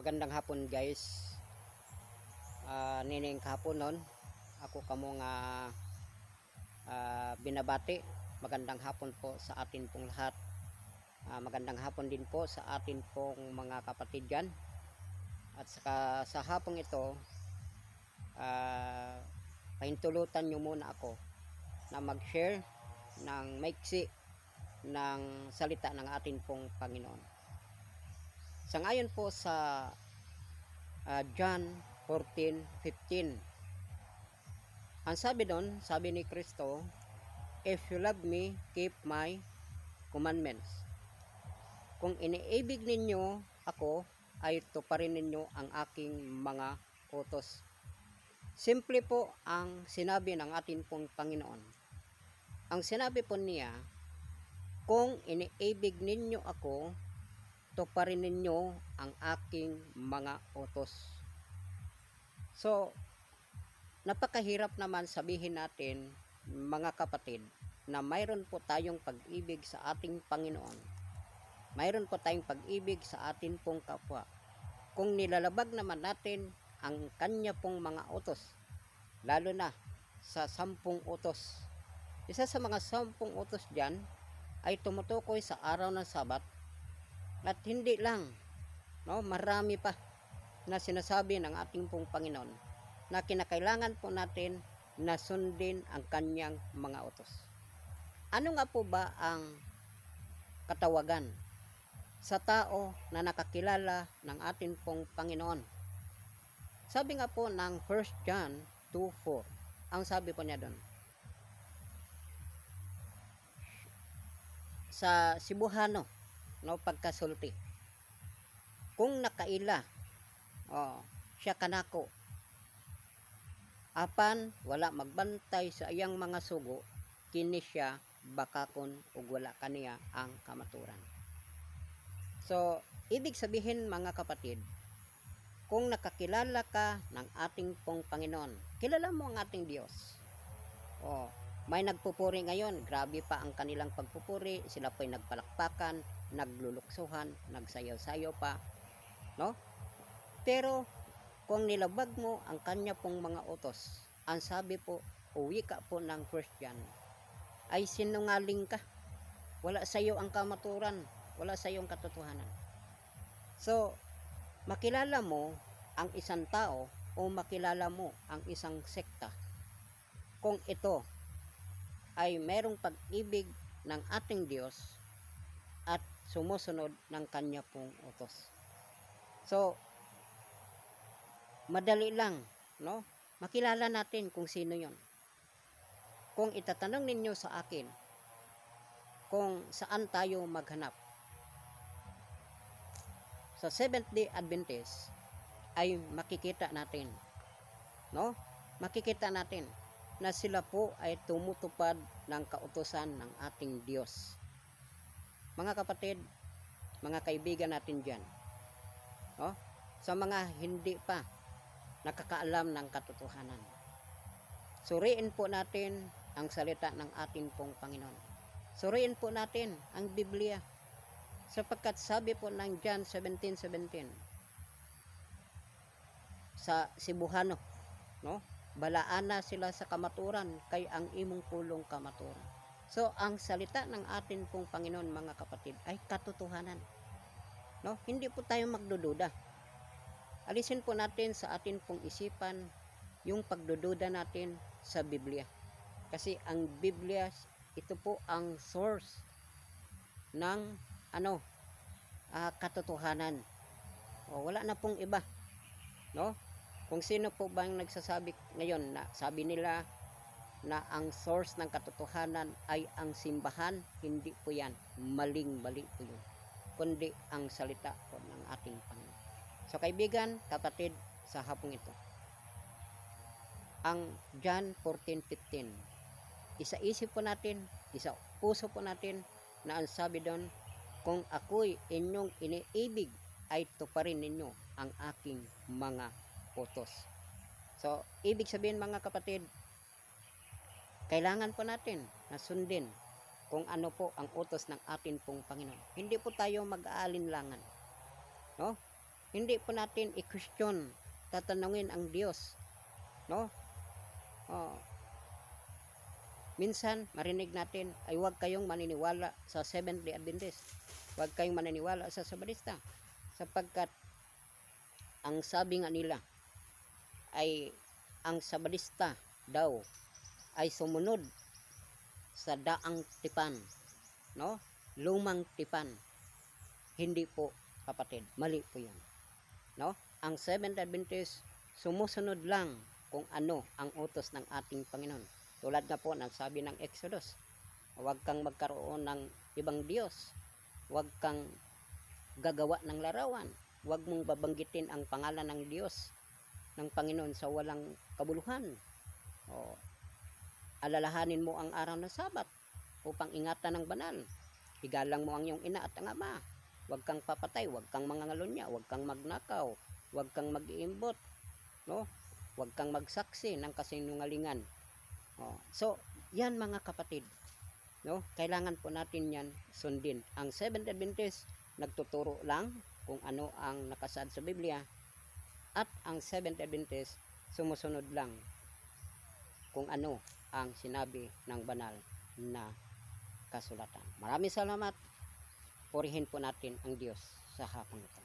Magandang hapon guys. Nining hapon nun. Ako kamo nga binabati. Magandang hapon po sa atin pong lahat. Magandang hapon din po sa atin pong mga kapatid dyan. At saka sa hapong ito, pahintulutan nyo muna ako na mag-share ng maiksi ng salita ng atin pong Panginoon. Sa ngayon po sa John 14:15, ang sabi doon, sabi ni Kristo, "If you love me, keep my commandments." Kung iniibig ninyo ako, ay tuparin ninyo ang aking mga utos. Simple po ang sinabi ng atin pong Panginoon. Ang sinabi po niya, kung iniibig ninyo ako, tuparin ninyo ang aking mga utos. So, napakahirap naman sabihin natin, mga kapatid, na mayroon po tayong pag-ibig sa ating Panginoon. Mayroon po tayong pag-ibig sa atin pong kapwa. Kung nilalabag naman natin ang kanya pong mga utos, lalo na sa 10 utos. Isa sa mga 10 utos dyan ay tumutukoy sa araw ng Sabat. At hindi lang, marami pa na sinasabi ng ating pong Panginoon na kinakailangan po natin na sundin ang kanyang mga utos. Ano nga po ba ang katawagan sa tao na nakakilala ng ating pong Panginoon? Sabi nga po ng 1 John 2:4, ang sabi po niya doon, sa Cebuano, pagkasulti, kung nakaila, siya kanako, apan wala magbantay sa iyang mga sugo, kini siya bakakon ug wala kaniya ang kamaturan. So, ibig sabihin mga kapatid, kung nakakilala ka ng ating pong Panginoon, kilala mo ang ating Diyos. May nagpupuri ngayon, grabe pa ang kanilang pagpupuri, sila po'y nagpalakpakan, nagluluksuhan, nagsayaw-sayaw pa, Pero kung nilabag mo ang kanya pong mga utos, ang sabi po, uwi ka po ng Christian, ay sinungaling ka. Wala sa iyo ang kamaturan, wala sa iyo ang katotohanan. So, makilala mo ang isang tao o makilala mo ang isang sekta kung ito ay merong pag-ibig ng ating Diyos at sumusunod ng kanya pong utos. So, madali lang, makilala natin kung sino yon. Kung itatanong ninyo sa akin kung saan tayo maghanap, sa Seventh-day Adventist ay makikita natin, makikita natin na sila po ay tumutupad ng kautusan ng ating Diyos. Mga kapatid, mga kaibigan natin dyan, sa mga hindi pa nakakaalam ng katotohanan, suriin po natin ang salita ng ating pong Panginoon. Suriin po natin ang Biblia, sapagkat sabi po ng John 17:17 sa Cebuano, balaana sila sa kamaturan, kay ang imong pulong kamaturan. So, ang salita ng atin pong Panginoon, mga kapatid, ay katotohanan. Hindi po tayo magdududa. Alisin po natin sa atin pong isipan yung pagdududa natin sa Biblia. Kasi ang Biblia, ito po ang source ng katotohanan. Wala na pong iba. Kung sino po bang nagsasabi ngayon na sabi nila na ang source ng katotohanan ay ang simbahan, hindi po yan. Maling-mali po yun. Kundi ang salita po ng ating Panginoon. So kaibigan, kapatid, sa hapong ito, ang John 14:15, isa-isip po natin, isa puso po natin, na ang sabi doon, kung ako'y inyong iniibig, ay tuparin ninyo ang aking mga utos. So, ibig sabihin mga kapatid, kailangan po natin na sundin kung ano po ang utos ng atin pong Panginoon. Hindi po tayo mag-aalinlangan. Hindi po natin i-question, tatanungin ang Diyos, no? Oh, minsan marinig natin ay huwag kayong maniniwala sa Seventh-day Adventist, huwag kayong maniniwala sa Sabadista, sapagkat ang sabi nga nila ay ang Sabadista daw ay sumunod sa daang tipan, no? Lumang tipan. Hindi po, kapatid, mali po 'yan, no? Ang Seventh Adventist sumusunod lang kung ano ang utos ng ating Panginoon. Tulad nga po ng sabi ng Exodus, huwag kang magkaroon ng ibang Diyos, huwag kang gagawa ng larawan, huwag mong babanggitin ang pangalan ng Diyos ng Panginoon sa walang kabuluhan. O, alalahanin mo ang araw ng Sabat upang ingatan ng banal. Igalang mo ang iyong ina at ang ama. Huwag kang papatay, huwag kang mangangalunya, huwag kang magnakaw, huwag kang mag-iimbot, no? Huwag kang magsaksi ng kasinungalingan. So, yan mga kapatid, no? Kailangan po natin yan sundin. Ang Seventh Adventist nagtuturo lang kung ano ang nakasaad sa Biblia, at ang Seventh Adventist sumusunod lang kung ano ang sinabi ng banal na kasulatan. Maraming salamat. Purihin po natin ang Diyos sa hapong ito.